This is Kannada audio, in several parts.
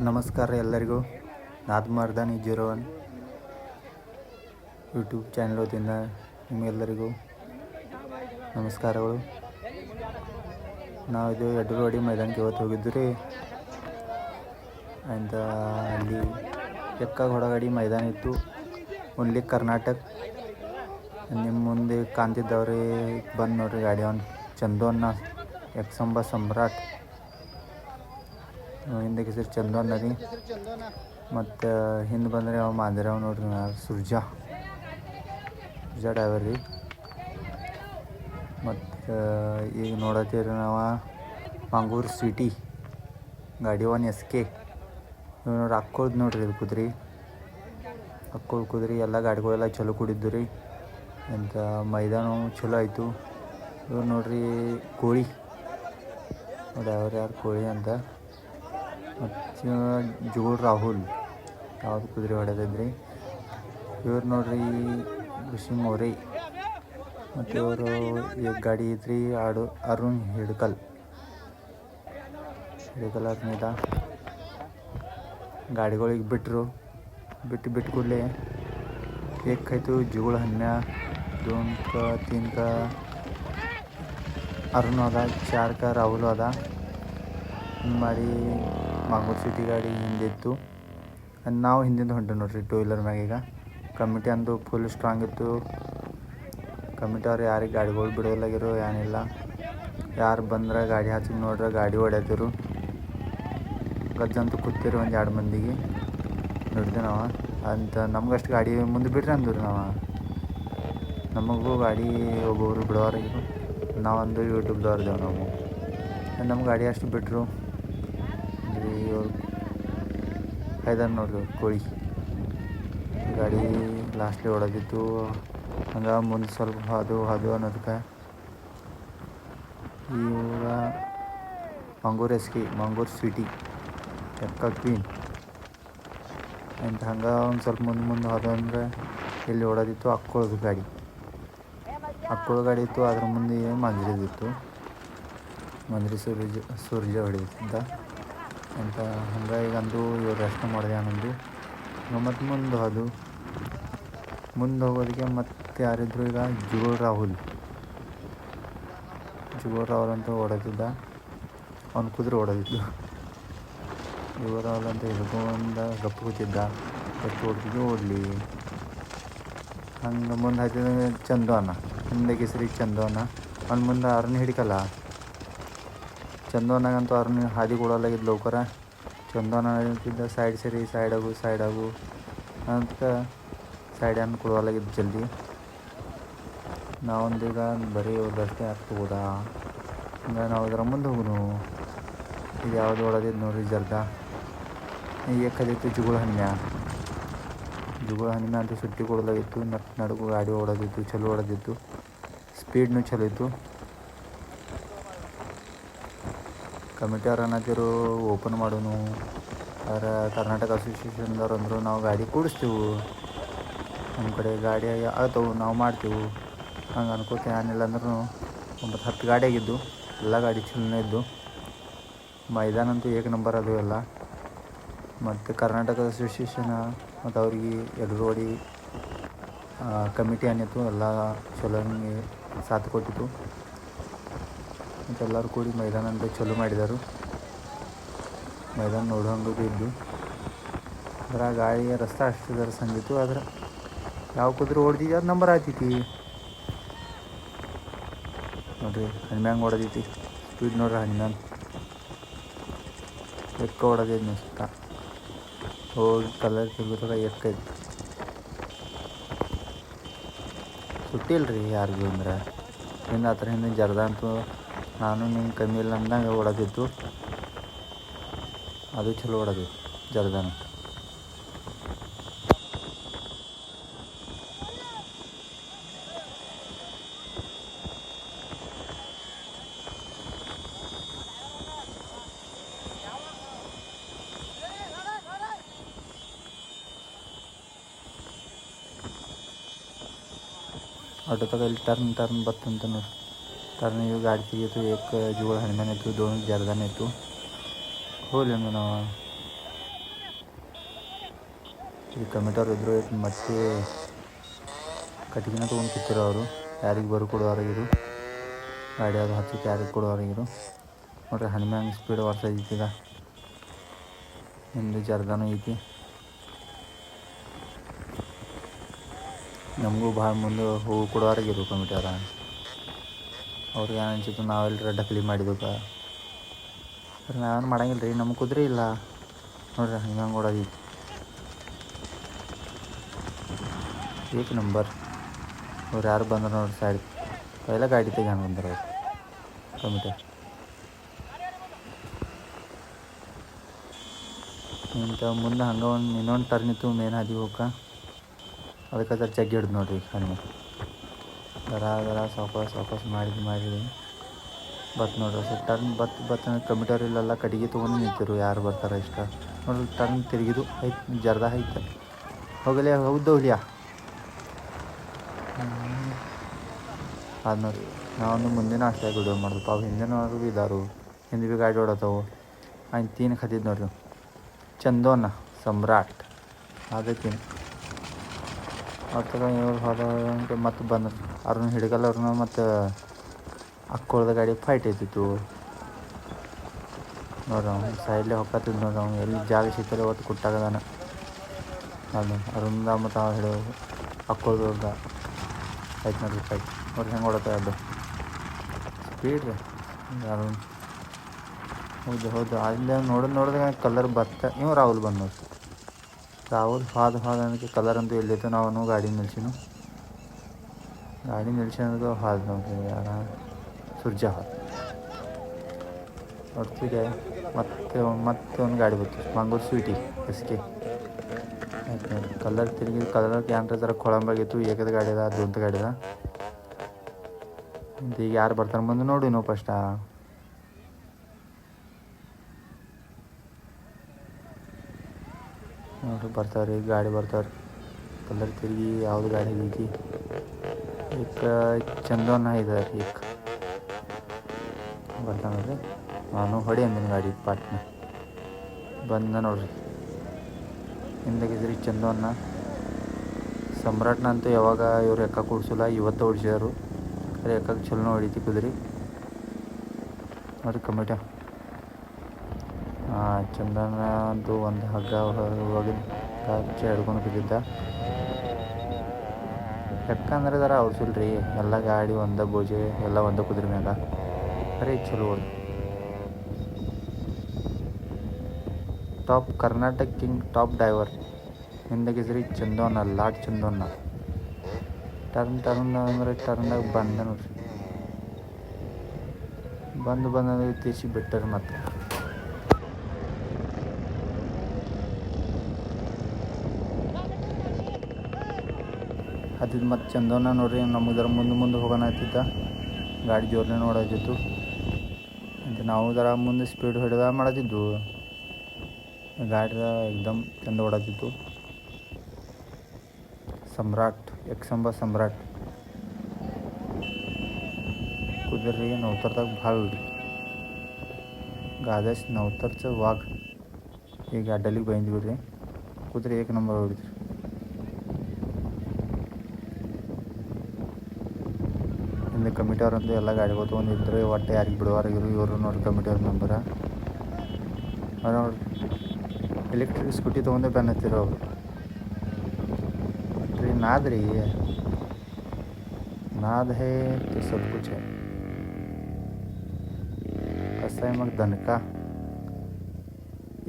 ನಮಸ್ಕಾರ ಎಲ್ಲರಿಗೂ. ನಾದ್ಮರ್ದಾನಿ 01 ಯೂಟ್ಯೂಬ್ ಚಾನಲ್ ವತಿಯಿಂದ ನಿಮ್ಮೆಲ್ಲರಿಗೂ ನಮಸ್ಕಾರಗಳು. ನಾವು ಇದು ಯಡ್ರವಾಡಿ ಮೈದಾನಕ್ಕೆ ಇವತ್ತು ಹೋಗಿದ್ದು ರೀ. ಅಂತ ಅಲ್ಲಿ ಎಕ್ಕ ಹೊಡಗಾಡಿ ಮೈದಾನ ಇತ್ತು. ಓನ್ಲಿ ಕರ್ನಾಟಕ. ನಿಮ್ಮ ಮುಂದೆ ಕಾಣ್ತಿದ್ದವ್ರಿ ಬಂದು ನೋಡ್ರಿ ಗಾಡಿ ಅವನು ಚಂದೋನ್ನ ಎಕ್ಸಂಬ ಸಮ್ರಾಟ್ ಹಿಂದೆ ಹೆಸರು ಚಂದೋನ್ ರೀ. ಮತ್ತು ಹಿಂದೆ ಬಂದರೆ ಅವ ಮಾಂದ್ರೆ ಅವ ನೋಡ್ರಿ ಸುರ್ಜಾ ಡ್ರೈವರ್ ರೀ. ಮತ್ತು ಈಗ ನೋಡತ್ತೀವ್ರಿ ನಾವು ಮಂಗೂರು ಸಿಟಿ ಗಾಡಿ 1 SK ನೋಡ್ರಿ. ಅಕ್ಕೋಳ್ದು ನೋಡ್ರಿ ಇದು ಕುದ್ರಿ ಎಲ್ಲ ಗಾಡಿಗಳೆಲ್ಲ ಚಲೋ ಕುಡಿದ್ದು ರೀ. ಅಂತ ಮೈದಾನ ಚಲೋ ಆಯಿತು. ಇವ್ರು ನೋಡ್ರಿ ಕೋಳಿ ಡ್ರೈವರ್ ಯಾರು ಕೋಳಿ ಅಂತ. ಮತ್ತು ಜುಗುಲ್ ರಾಹುಲ್ ಯಾವುದು ಕುದುರೆ ಹೊಡೆದಿದ್ರಿ. ಇವ್ರು ನೋಡ್ರಿ ಋಷಿ ಮೋರೆ. ಮತ್ತು ಇವರು ಈಗ ಗಾಡಿ ಐತ್ರಿ ಅರುಣ್ ಹಿಡ್ಕಲ್ ಅರ್ನಿದ ಗಾಡಿಗಳಿಗೆ ಬಿಟ್ಟು ಕೂಡಲೇ ಏಕಾಯ್ತು ಜುಗುಳ 12 2 का 3 का ಅರುಣ್ ಅದ, 4 का ರಾಹುಲ್ ಅದ. ಹಿಂಗೆ ಮಾಡಿ ಮಂಗೂರು ಸಿಟಿ ಗಾಡಿ ಹಿಂದಿತ್ತು. ನಾವು ಹಿಂದಿಂದ ಹೊಂಟು ನೋಡ್ರಿ ಟೂ ವೀಲರ್ ಮ್ಯಾಗ. ಈಗ ಕಮಿಟಿ ಅಂದು ಫುಲ್ ಸ್ಟ್ರಾಂಗ್ ಇತ್ತು. ಕಮಿಟಿ ಅವ್ರು ಯಾರಿಗೆ ಗಾಡಿಗಳು ಬಿಡೋಲಾಗಿರೋ ಏನಿಲ್ಲ. ಯಾರು ಬಂದ್ರೆ ಗಾಡಿ ಹಚ್ಚಿಗೆ ನೋಡ್ರೆ ಗಾಡಿ ಹೊಡ್ಯತಿರು. ಗಜ್ಜಂತೂ ಕೂತಿರು ಒಂದು 2 ಮಂದಿಗೆ ನೋಡಿದೆ ನಾವು. ಅಂತ ನಮ್ಗಷ್ಟು ಗಾಡಿ ಮುಂದೆ ಬಿಡ್ರಿ ಅಂದರು. ನಮಗೂ ಗಾಡಿ ಒಬ್ಬೊಬ್ರು ಬಿಡೋರಾಗಿರು. ನಾವೊಂದು ಯೂಟ್ಯೂಬ್ದವ್ರದೇವು ನಾವು. ನಮ್ಮ ಗಾಡಿ ಅಷ್ಟು ಬಿಟ್ಟರು. ಇವ್ರು ಐದಾರು ನೋಡ್ರಿ ಕೋಳಿ ಗಾಡಿ ಲಾಸ್ಟ್ಲಿ ಹೊಡೆದಿತ್ತು. ಹಂಗೆ ಮುಂದೆ ಸ್ವಲ್ಪ ಹಾದು ಅನ್ನೋದಕ್ಕೆ ಈಗ ಮಂಗೂರು ಸಿಟಿ ಎಕ್ಕ ಕ್ವೀನ್ ಅಂತ. ಹಂಗೆ ಒಂದು ಸ್ವಲ್ಪ ಮುಂದೆ ಹೋದ ಅಂದರೆ ಇಲ್ಲಿ ಹೊಡೆದಿತ್ತು ಅಕ್ಕೋಳ್ದು ಗಾಡಿ ಇತ್ತು. ಅದ್ರ ಮುಂದೆ ಮಂಜ್ರಿದಿತ್ತು. ಮಂಜ್ರಿ ಸೂರ್ಯ ಹೊಡೆದಿದ್ದ ಅಂತ. ಹಂಗೆ ಈಗ ಅಂದು ಇವ್ರು ರೆಸ್ಟ್ ಮಾಡಿದೆ ಅನ್ನೊಂದು. ಮತ್ತು ಮುಂದೆ ಹೋಗೋದಕ್ಕೆ ಮತ್ತೆ ಯಾರಿದ್ರು ಈಗ ಜುಗುಲ್ ರಾಹುಲ್ ಅಂತ ಹೊಡೆದಿದ್ದ. ಅವ್ನು ಕುದುರೆ ಹೊಡೆದಿದ್ದು. ಜುಗುಲ್ ರಾಹುಲ್ ಅಂತ ಹಿಡ್ಕೊಂಡು ಗಪ್ಪು ಕೂತಿದ್ದ. ಎಷ್ಟು ಹೊಡ್ತಿದ್ದು ಓಡಲಿ. ಹಂಗೆ ಮುಂದೆ ಹಾಕಿದ ಚಂದೋನ ಹಿಂದೆ ಹೆಸರಿಗೆ ಚಂದೋನ. ಅವ್ನು ಮುಂದೆ ಅರ್ನಿ ಹಿಡಿಕಲ್ಲ. ಚಂದೋನಾಗಂತೂ ಅರ್ನಿ ಹಾದಿ ಕೊಡೋಲಾಗಿದ್ದು ಲೋಕರ. ಚಂದೋನ ನಿಂತಿದ್ದ ಸೈಡ್ ಸೇರಿ ಸೈಡಾಗು ಅಂತ ಸೈಡ್ ಏನು ಕೊಡೋಲಾಗಿದ್ದು ಜಲ್ದಿ. ನಾವೊಂದೀಗ ಬರೀ ಹೋದಷ್ಟೇ ಆಗ್ತಬೋದಾ. ಹಂಗೆ ನಾವು ಇದರ ಮುಂದೆ ಹೋಗುನು. ಇದು ಯಾವುದು ಹೊಡೆದಿದ್ದು ನೋಡ್ರಿ ಜರ್ದ. ಏಕದಿತ್ತು ಜುಗುಳ ಹಣ್ಣೆ ಅಂತೂ ಸುಟ್ಟಿ ಕೊಡಲಾಗಿತ್ತು. ನಡುಗು ಗಾಡಿ ಹೊಡೆದಿತ್ತು, ಚಲೋ ಹೊಡೆದಿತ್ತು. ಸ್ಪೀಡ್ನು ಚಲೋ ಇತ್ತು. ಕಮಿಟಿ ಅವ್ರು ಅನ್ನತ್ತಿರು ಓಪನ್ ಮಾಡೋನು. ಆದರೆ ಕರ್ನಾಟಕ ಅಸೋಸಿಯೇಷನ್ದವ್ರು ಅಂದರು ನಾವು ಗಾಡಿ ಕೂಡಿಸ್ತೀವಿ, ನಮ್ಮ ಕಡೆ ಗಾಡಿ ಆಗ್ತವೆ, ನಾವು ಮಾಡ್ತೀವಿ. ಹಂಗೆ ಅನ್ಕೋಕೆ ಏನಿಲ್ಲ ಅಂದ್ರೂ 9-10 ಗಾಡಿ ಆಗಿದ್ದು. ಎಲ್ಲ ಗಾಡಿ ಚಲೋನೇ ಇದ್ದು. ಮೈದಾನ ಅಂತೂ ಏಕ ನಂಬರ್ ಅದು ಎಲ್ಲ. ಮತ್ತು ಕರ್ನಾಟಕ ಅಸೋಸಿಯೇಷನ್ ಮತ್ತು ಅವ್ರಿಗೆ ಯಡ್ರವಾಡಿ ಕಮಿಟಿ ಏನಿತ್ತು ಎಲ್ಲ ಚಲೋ ಸಾಥ್ ಕೊಟ್ಟಿತ್ತು. ಮತ್ತು ಎಲ್ಲರೂ ಕೂಡಿ ಮೈದಾನ ಅಂತ ಚಲೋ ಮಾಡಿದರು. ಮೈದಾನ ನೋಡೋ ಹಂಗೂ ಇದ್ದು. ಅಂದ್ರೆ ಆ ಗಾಡಿಯ ರಸ್ತೆ ಅಷ್ಟು ಸಂದಿತ್ತು. ಆದ್ರೆ ಯಾವ ಕುದುರೆ ಹೊಡೆದಿದ್ದು ಅದು ನಂಬರ್ ಆಗ್ತೈತಿ ನೋಡ್ರಿ. ಹನುಮ್ಯಾಂಗ ಹೊಡೆದೈತಿ ಸ್ಪೀಡ್ ನೋಡ್ರಿ. ಹನುಮ್ಯಾನ್ ಎಕ್ಕ ಹೊಡೆದಿದ್ದು ಸುತ್ತ ಹೋಗಿ ಕಲರ್ ತೆಗಿದ್ರೆ ಎಕ್ಕೈತಿ. ಸುಟ್ಟಿಲ್ರಿ ಯಾರಿಗೂ. ಅಂದ್ರೆ ಹಿಂದೆ ಹತ್ರ ಹಿಂದೆ ಜರ್ದ ಅಂತೂ ನಾನು ನಿಂಗೆ ಕಮ್ಮಿ ಇಲ್ಲ ಅಂದಂಗೆ ಹೊಡೆದಿತ್ತು. ಅದು ಚಲೋ ಹೊಡೆದಿತ್ತು ಜರ್ದಾನ. ಆಟೋ ತಗ ಇಲ್ಲಿ ಟರ್ನ್ ಬತ್ತಂತ ನೋಡಿ. ಟರ್ನ್ ಇವು ಗಾಡಿ ತೆಗಿತು. ಜುಗುಳ ಹನುಮಾನ್ ಇತ್ತು, 2 ಜರ್ದಾನ ಇತ್ತು. ಹೋಗ್ಲಿ ನಾವು ಈ ಕಮಿಟವ್ರು ಇದ್ದರು ಮತ್ತೆ ಕಟ್ಟಿಗೆನ ತೊಗೊಂಡು ಕೂತಿರೋ ಅವರು ಯಾರಿಗೆ ಬರು ಕೊಡೋರಾಗಿರು ಗಾಡಿ ಅದು ಹಚ್ಚಕ್ಕೆ ಯಾರಿಗೆ ಕೊಡೋರಾಗಿರು ನೋಡ್ರಿ ಹನುಮೆ ಹಂಗೆ ಸ್ಪೀಡ್ ಬರ್ತೈತಿ ಈಗ ಹಿಂದೆ ಜರ್ದಾನು ಐತಿ ನಮಗೂ ಭಾಳ ಮುಂದೆ ಹೋಗಿ ಕೊಡೋರಾಗಿರು ಕಮಿಟಿಯವ್ರ ಅವ್ರಿಗೆ ಏನು ಅನ್ಸಿತ್ತು ನಾವೆಲ್ಲರ ಡಕ್ಲಿ ಮಾಡಿದಕ್ಕೆ ಸರಿ ನಾವೇನು ಮಾಡಂಗಿಲ್ಲ ರೀ ನಮ್ಗೆ ಕುದುರೆ ಇಲ್ಲ ನೋಡ್ರಿ ಹಂಗೆ ಹಂಗೆ ಓಡೋದೈತಿ ಏಕ್ ನಂಬರ್ ಅವ್ರು ಯಾರು ಬಂದ್ರೆ ನೋಡ್ರಿ ಸೈಡ್ ಪೈಲ ಗಾಡಿ ತೆಗಿ ಹಂಗೆ ಬಂದ್ರೆ ಅವ್ರು ಕಮಿಟಿ ಇಂಥ ಮುಂದೆ ಹಂಗೆ ಇನ್ನೊಂದು ಟರ್ನ್ ಇತ್ತು ಮೇನ್ ಹಾದಿ ಹೋಗಕ್ಕೆ ಅದಕ್ಕೆ ಅದ್ರ ಜಗ್ಗಿ ಹಿಡ್ದು ನೋಡ್ರಿ ಹನುಮೆ ದರ ಸಾವಕಾಶ ಮಾಡಿದ್ವಿ ಬತ್ ನೋಡ್ರಿ ಸ್ವಲ್ಪ ಟರ್ನ್ ಬತ್ ಕಮಿಟರ್ ಇಲ್ಲೆಲ್ಲ ಕಟ್ಟಿಗೆ ತೊಗೊಂಡು ನಿಂತಿರು ಯಾರು ಬರ್ತಾರೆ ಇಷ್ಟ ನೋಡ್ರಿ ಟರ್ನ್ ತಿರುಗಿದು ಐತೆ ಜರ್ದ ಐತೆ ಹೋಗಲಿ ಹೌದು ಹುಲಿಯಾ ಅದು ನೋಡಿ ನಾವೊಂದು ಮುಂದಿನ ಅಷ್ಟೇ ವಿಡಿಯೋ ಮಾಡಿದ್ವಿ ಅವು ಹಿಂದಿನವ್ರು ಭೀ ಇದ್ದಾರು ಹಿಂದೆ ಭೀ ಗಾಡಿ ಓಡತ್ತವು ಆಯ್ತು ತೀನ್ ಖತಿದ್ದು ನೋಡ್ರಿ ಚಂದೋನ ಸಮ್ರಾಟ್ ಅದೇ ತೀನ್ ಅವ್ರ ಇವ್ರು ಹೋದ ಮತ್ತೆ ಬಂದ್ರು ಅವ್ರನ್ನ ಹಿಡ್ಕಲ್ಲ ಅವ್ರನ್ನ ಮತ್ತು ಅಕ್ಕೊಳ್ದ ಗಾಡಿ ಫೈಟ್ ಐತಿತ್ತು ನೋಡ್ರಿ ಅವ್ನು ಸೈಡ್ಲೆ ಹೊಕ್ಕತ್ತಿದ್ದು ನೋಡ್ರಿ ಅವ್ನು ಎಲ್ಲಿ ಜಾಗ ಸಿಗ್ತಾರೆ ಒಟ್ಟು ಕುಟ್ಟಾಗದಾನ ಅದು ಅರುಂದ ಮತ್ತು ಅವ್ರು ಹಿಡಿದು ಅಕ್ಕೊಳ್ದ ಆಯ್ತು ನೋಡ್ರಿ ಫೈಟ್ ನೋಡ್ರಿ ಹೆಂಗೆ ಓಡತ್ತೆ ಅದು ಸ್ಪೀಡ್ ರೀ ಯಾರು ಹೌದು ಅಲ್ಲಿ ನೋಡಿದ್ರೆ ಕಲರ್ ಬತ್ತ ಇವು ರಾಹುಲ್ ಬಂದು ನೋಡ್ರಿ ರಾಹುಲ್ ಹಾದ ಅನ್ನೋಕ್ಕೆ ಕಲರ್ ಅಂತೂ ಎಲ್ಲಿತ್ತು ನಾವು ಗಾಡಿ ನಿಲ್ಸಿನು ಅನ್ನೋದು ಹಾದ ನೋಡ್ರಿ ಯಾರ ಸುರ್ಜಾ ಹಾದ ನೋಡ್ತಿಗೆ ಮತ್ತೆ ಒಂದು ಗಾಡಿ ಬಂತು ಮಂಗೂರು ಸ್ವೀಟಿ ಎಸ್ಕೆ ಆಯ್ತು ನೋಡಿ ಕಲರ್ ತಿರುಗಿ ಕಲರ್ ಕ್ಯಾನ್ರ ಜರ ಕೊಳಂಬಾಗಿತ್ತು ಏಕದ ಗಾಡಿ ಅದ ದೊಡ್ಡ ಗಾಡಿ ಅದ ಈಗ ಯಾರು ಬರ್ತಾರೆ ಬಂದು ನೋಡಿ ನಾವು ಫಸ್ಟ ನೋಡ್ರಿ ಬರ್ತಾವ್ರಿ ಗಾಡಿ ಬರ್ತಾವ್ರಿ ಕಲರ್ ತಿರುಗಿ ಯಾವ್ದು ಗಾಡಿ ಐತಿ ಈಗ ಚಂದೋನ ಇದೆ ಈಗ ಬರ್ತಾನೆ ನೋಡ್ರಿ ನಾನು ಹೊಡಿ ಅಂದಿನ ಗಾಡಿ ಪಾಟ್ನ ಬಂದ ನೋಡ್ರಿ ಹಿಂದಾಗಿದ್ರಿ ಚಂದೋನ್ನ ಸಮ್ರಾಟ್ನ ಅಂತೂ ಯಾವಾಗ ಇವ್ರು ಎಕ್ಕ ಕೂಡ್ಸಲ್ಲ ಇವತ್ತು ಓಡಿಸಿದ್ರು ಅದೇ ಎಕ್ಕಕ್ಕೆ ಚಲೋ ಹೊಡಿತಿ ಕುದ್ರಿ ನೋಡ್ರಿ ಕಮಿಟ ಚಂದನ ಅಂತೂ ಒಂದು ಹಗ್ಗ ಹೋಗಿದ್ದು ಹಿಡ್ಕೊಂಡು ಬಿದ್ದಿದ್ದ ಯಾಕಂದ್ರೆ ಜರ ಔಸಿಲ್ರಿ ಎಲ್ಲ ಗಾಡಿ ಒಂದ ಬೋಜೆ ಎಲ್ಲ ಒಂದ ಕುದುರೆ ಮ್ಯಾಗ ಅರೆ ಚಲೋ top Karnataka king top driver ಹಿಂದಾಗಿದ್ರಿ ಚಂದೋನ ಲಾಟ್ ಚಂದೋನ ಟರ್ನ್ ಅಂದ್ರೆ ಟರ್ನಾಗ ಬಂದ ನೋಡ್ರಿ ಬಂದು ತೀರ್ಸಿ ಬಿಟ್ಟರು ಮತ್ತೆ ಅದಿದ್ದು ಮತ್ತೆ ಚಂದೋನ ನೋಡ್ರಿ ನಮಗೆ ಮುಂದೆ ಹೋಗೋಣ ಆಗ್ತಿದ್ದ ಗಾಡಿ ಜೋರನೇ ನೋಡೋದಿತ್ತು ಅಂತ ನಾವು ಜರ ಮುಂದೆ ಸ್ಪೀಡ್ ಹಿಡಿದ ಮಾಡೋದಿದ್ದು ಗಾಡಿದ ಎಕ್ದಮ್ ಚಂದ ಓಡೋದಿತ್ತು ಸಮ್ರಾಟ್ ಸಮ್ರಾಟ್ कुदरी नवतरದಾಗ ಭಾಳ ಹೊಡ್ರಿ ಗಾದೇಶ್ ನವತರ್ಚ ವಾಘ ಈಗ ಅಡ್ಡಲಿಗೆ ಬೈಂದ್ವಿ ರೀ ಕುದುರೆ ಏಕ ನಂಬರ್ ಹೊಡಿದ್ರಿ ಹಿಂದೆ ಕಮಿಟಿಯವ್ರು ಅಂತೂ ಎಲ್ಲ ಗಾಡಿಗಳು ತೊಗೊಂಡಿದ್ರು ಒಟ್ಟು ಯಾರಿಗೆ ಬಿಡುವಾರಾಗಿರು ಇವರು ನೋಡ್ರಿ ಕಮಿಟಿಯವ್ರ ಮೆಂಬರ ಅವ್ರು ನೋಡ್ರಿ ಎಲೆಕ್ಟ್ರಿಕ್ ಸ್ಕೂಟಿ ತೊಗೊಂಡೇ ಬೆನ್ ಹತ್ತಿರೋ ಅವರು ಟ್ರೀ नाद है तो सब कुछ है कसा आहे मग दणका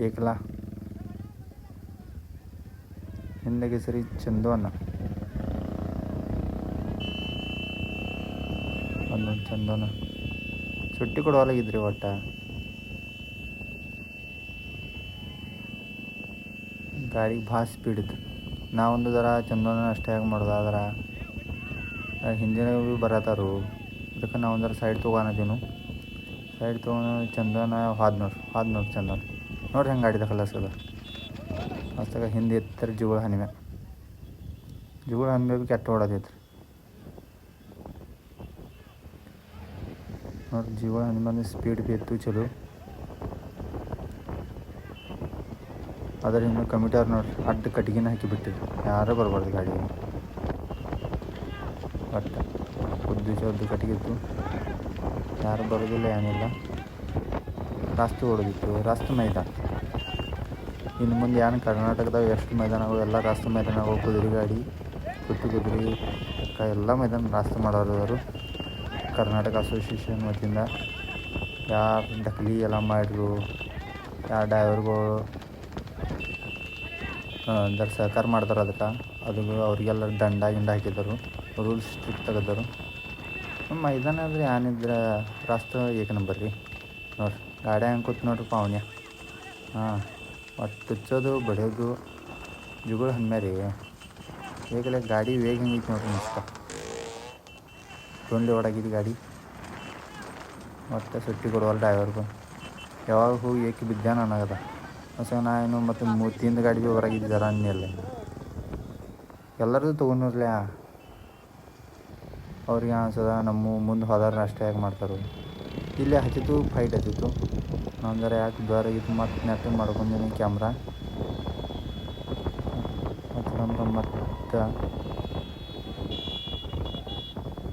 एकला ಹಿಂದಕ್ಕೆ ಸರಿ ಚಂದೋನ ಒಂದೊಂದು ಚಂದೋನ ಸುಟ್ಟಿ ಕೊಡುವಲ್ಲಾಗಿದ್ರಿ ಒಟ್ಟ ಗಾಡಿಗೆ ಭಾಳ ಸ್ಪೀಡ್ ಇತ್ತು ನಾವೊಂದು ಜರ ಚಂದೋನ ಅಷ್ಟೇ ಆಗಿ ಮಾಡೋದು ಆದ್ರೆ ಹಿಂದಿನ ಭೀ ಬರತ್ತಾರು ಅದಕ್ಕೆ ನಾವು ಒಂದರ ಸೈಡ್ ತೊಗೊಳತ್ತೀನು ಸೈಡ್ ತೊಗೊಂಡು ಚಂದನ ಹಾದ್ ನೋಡ್ರಿ ಚಂದನ ನೋಡ್ರಿ ಹೆಂಗೆ ಗಾಡಿದ ಕಲರ್ಸ್ ಅದ ಅಷ್ಟಾಗ ಹಿಂದೆ ಎತ್ತರ ಜುಗಳ ಹನಿಮೆ ಭೀ ಕೆಟ್ಟ ಹೊಡೋದೈತ್ರಿ ನೋಡ್ರಿ ಜೀವಳ ಹನಿಮೆ ಸ್ಪೀಡ್ ಭೀ ಇತ್ತು ಚಲೋ ಅದರಿಂದ ಕಮಿಟಿ ಅವ್ರು ನೋಡ್ರಿ ಅಡ್ಡ ಕಟ್ಟಿಗೆನ ಹಾಕಿಬಿಟ್ಟಿರಿ, ಯಾರೂ ಬರಬಾರ್ದು ಗಾಡಿ ಒಟ್ಟು ಉದ್ದು ಚೌದ್ದು ಕಟ್ಟಿಗೆ ಇತ್ತು, ಯಾರು ಬರೋದಿಲ್ಲ ಏನಿಲ್ಲ. ರಸ್ತೆ ಹೊಡೆದಿತ್ತು, ರಸ್ತೆ ಮೈದಾನ. ಇನ್ನು ಮುಂದೆ ಏನು ಕರ್ನಾಟಕದಾಗ ಎಷ್ಟು ಮೈದಾನಗಳು ಎಲ್ಲ ರಾಷ್ಟ್ರ ಮೈದಾನಗಳು, ಕುದುರೆ ಗಾಡಿ, ಕುದುರೆ ಎಲ್ಲ ಮೈದಾನ ರಾಸ್ತೆ ಮಾಡೋರು ಕರ್ನಾಟಕ ಅಸೋಸಿಯೇಷನ್ ವತಿಯಿಂದ. ಯಾರು ಡಕ್ಲಿ ಎಲ್ಲ ಮಾಡಿರು, ಯಾರು ಡ್ರೈವರ್ಗಳು ಅಂದ್ರೆ ಸಹಕಾರ ಮಾಡ್ತಾರೆ ಅದಕ್ಕೆ, ಅದು ಅವ್ರಿಗೆಲ್ಲ ದಂಡ ಗಿಂಡ ಹಾಕಿದರು, ರೂಲ್ಸ್ ಸ್ಟ್ರಿಕ್ಟ್ ತೆಗೆದರು. ಮೈದಾನ ಅಂದರೆ ಏನಿದ್ರೆ ರಾಸ್ತೆ ಏಕ ನಂಬರ್ ರೀ ನೋಡ್ರಿ. ಗಾಡಿ ಹೆಂಗೆ ಕೂತ್ ನೋಡ್ರಿ ಪಾವನ್ಯ. ಹಾಂ ಒಟ್ಟು ತುಚ್ಚೋದು ಬಡಿಯೋದು ಜುಗಳು ಹನ್ಮೆ ರೀ. ಈಗಲೇ ಗಾಡಿ ವೇಗ ಹೆಂಗೈತಿ ನೋಡ್ರಿ, ಮಸ್ತ ತೊಂದು ಓಡಾಗಿದ್ದು ಗಾಡಿ. ಮತ್ತೆ ಸುಟ್ಟಿ ಕೊಡುವಲ್ಲ ಡ್ರೈವರ್ಗೂ, ಯಾವಾಗ ಹೋಗಿ ಏಕೆ ಬಿದ್ದಾನ ಅನ್ನೋದ. ಹೊಸ ನಾನು ಮತ್ತು ಮೂತಿಯಿಂದ ಗಾಡಿ ಭೀ ಹೊರಗಿದ್ದಾರ ಅನ್ನಿಲ್ಲ. ಎಲ್ಲರದು ತೊಗೊಂಡ್ರಲ್ಲ, ಅವ್ರಿಗೆ ಅನ್ಸದ ನಮ್ಮ ಮುಂದೆ ಹೋದಾರ ಅಷ್ಟೇ ಯಾಕೆ ಮಾಡ್ತಾರೆ. ಇಲ್ಲೇ ಹತ್ತಿತ್ತು, ಫೈಟ್ ಹತ್ತಿತ್ತು. ಅಂದ್ರೆ ಯಾಕೆ ದ್ವಾರಾಗಿತ್ತು, ಮತ್ತು ನೆಟ್ಟಿಂಗ್ ಮಾಡ್ಕೊಂಡಿನಿ ಕ್ಯಾಮ್ರಾ ಮತ್ತು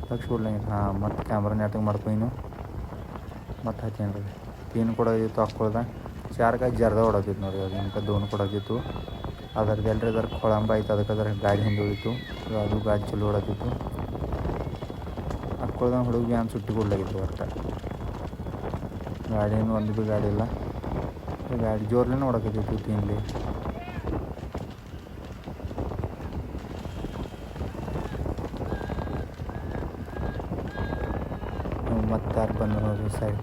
ಲಕ್ಷ ಬಿಡ್ಲಂಗೆ. ಹಾಂ ಮತ್ತು ಕ್ಯಾಮ್ರಾ ನೆಟ್ಟಿಂಗ್ ಮಾಡ್ಕೊಂಡಿನು, ಮತ್ತು ಹತ್ತೇನು ರೀ ತೀನ್ ಕೊಡೋದಿತ್ತು ಹಾಕ್ಕೊಳ್ದ. ಚಾರ್ಕಾಯಿ ಜರ್ದ ಹೊಡೋದಿತ್ತು ನೋಡಿ, ಅದು ನಮ್ಗೆ ದೋನ್ ಕೊಡೋದಿತ್ತು. ಅದ್ರದ್ದು ಎಲ್ಲರಿ ಅದ್ರ ಕೊಳಂಬ ಆಯ್ತು, ಅದಕ್ಕೆ ಅದ್ರ ಗಾಡಿ ಹಿಂದೆ ಉಳಿತು. ಅದು ಗಾಡಿ ಚಲೋ ಹೊಡೋದಿತ್ತು. ಹಾಕ್ಕೊಳ್ದ ಹುಡುಗ ಭೀ ಸುಟ್ಟಿ ಕೊಡ್ಲಾಗಿತ್ತು. ಒಟ್ಟು ಗಾಡಿನೂ ಒಂದು ಭೀ ಗಾಡಿ ಇಲ್ಲ, ಗಾಡಿ ಜೋರ್ಲೇನೆ ಹೊಡಕತ್ತಿತ್ತು ತಿನ್ಲಿ. ಮತ್ತೆ ಯಾರು ಬಂದು ನೋಡ್ರಿ ಸೈಡ್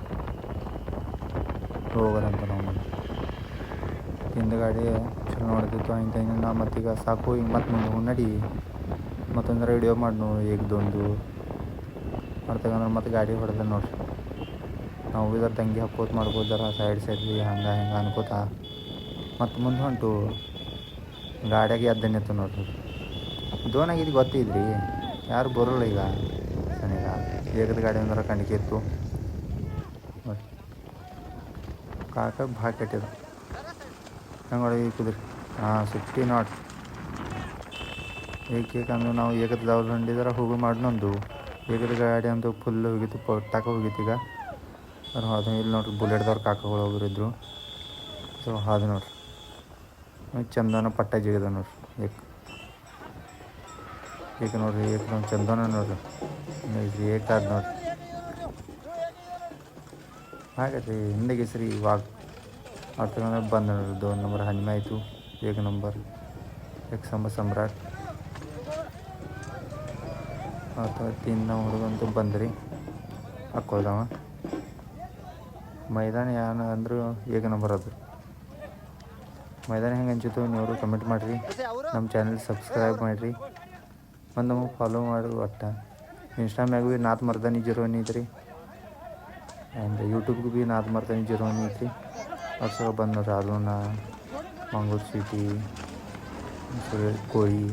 ಹೋಗೋರಂತ ನಾವು ಹಿಂದೆ ಗಾಡಿ ಚಲೋ ನೋಡ್ತಿತ್ತು. ಇಂಥ ನಾ ಮತ್ತೀಗ ಸಾಕು, ಈಗ ಮತ್ತೆ ಮುಂದೆ ನಡಿ ಮತ್ತೊಂದು ವಿಡಿಯೋ ಮಾಡಿ ಏಕದೊಂದು ಮಾಡ್ತೇವಂದ್ರೆ ಮತ್ತೆ ಗಾಡಿ ಹೊಡೆದ ನೋಡ್ರಿ. ನಾವು ಇದರ ತಂಗಿ ಹಾಕೋತ ಮಾಡ್ಬೋದಾರ ಸೈಡ್ಲಿ ಹಂಗೆ ಹಿಂಗೆ ಅನ್ಕೋತ ಮತ್ತು ಮುಂದೆ ಹೊಂಟು ಗಾಡಿಯಾಗೆ ಎದ್ದನಿತ್ತು ನೋಡ್ರಿ. ದೋನಾಗಿದ್ದು ಗೊತ್ತಿದ್ರಿ, ಯಾರು ಬರೋಲ್ಲ ಈಗ ನನಗ. ಏಕದ ಗಾಡಿ ಅಂದ್ರೆ ಕಣ್ಣಿಗೆ ಇತ್ತು ನೋಡಿ, ಕಾಕ ಭಾಳ ಕೆಟ್ಟಿದ ಹೆಂಗೆ ಹೊಡೆದು ಕುದ್ರಿ. ಹಾಂ ಸುಟ್ಟಿ ನೋಡ್ರಿ. ಏಕಂದ್ರೆ ನಾವು ಏಕದವ್ರು ಹೊಂಡಿದ್ರೆ ಹೋಗಿ ಮಾಡಿನೊಂದು ಏಕದ ಗಾಡಿ ಅಂತೂ ಫುಲ್ ಹೋಗಿತ್ತು, ಪಟ್ಟಾಕ ಹೋಗಿತ್ತು. ಈಗ ಅವ್ರು ಹೋದ ಇಲ್ಲಿ ನೋಡ್ರಿ, ಬುಲೆಟ್ದವ್ರು ಕಾಕಗಳು ಹೋಗಿರಿದ್ರು. ಸೊ ಹಾದು ನೋಡ್ರಿ, ಚಂದನ ಪಟ್ಟ ಜಿಗದ ನೋಡ್ರಿ. ಏಕ ನೋಡ್ರಿ, ಏಕದೊಂದು ಚಂದನ ನೋಡ್ರಿ, ಏಕಾದ ನೋಡ್ರಿ. ಹಾಗೈತಿ ಹಿಂದಿಗೆ ಹೆಸ್ರಿ ಇವಾಗ ಆಗ್ತದೆ ಬಂದ ನೋಡ್ರಿ. 2 ನಂಬರ್ ಹನಿಮೆ ಆಯಿತು, 1 ನಂಬರ್ ಸಮ್ರಾಟ್ ಅಥವಾ 3 ನಾವು ಹುಡುಗಂತೂ ಬಂದ್ರಿ ಹಾಕ್ಕೊಳ್ದವ. ಮೈದಾನ ಏನು ಅಂದರೂ 1 ನಂಬರ್ ಅದು. ಮೈದಾನ ಹೆಂಗೆ ಅನ್ಸಿತ್ತು ನೀವು ಕಮೆಂಟ್ ಮಾಡಿರಿ. ನಮ್ಮ ಚಾನಲ್ ಸಬ್ಸ್ಕ್ರೈಬ್ ಮಾಡಿರಿ, ಮತ್ತು ನಮಗೆ ಫಾಲೋ ಮಾಡಿರಿ. ಒಟ್ಟು ಇನ್ಸ್ಟಾಮ್ಯಾಗ ಭೀ ನಾತ್ ಮರ್ದಾನಿ 01 ಐತ್ರಿ, ಆ್ಯಂಡ್ ಯೂಟ್ಯೂಬ್ಗೆ ಭೀ ನಾತ್ ಮರ್ದಾನಿ 01 ಐತ್ರಿ. ವರ್ಷ ಬಂದು ನೋಡ್ರಿ. ಅದನ್ನ ಮಂಗಳೂರು ಸಿಟಿ, ಕೋಳಿ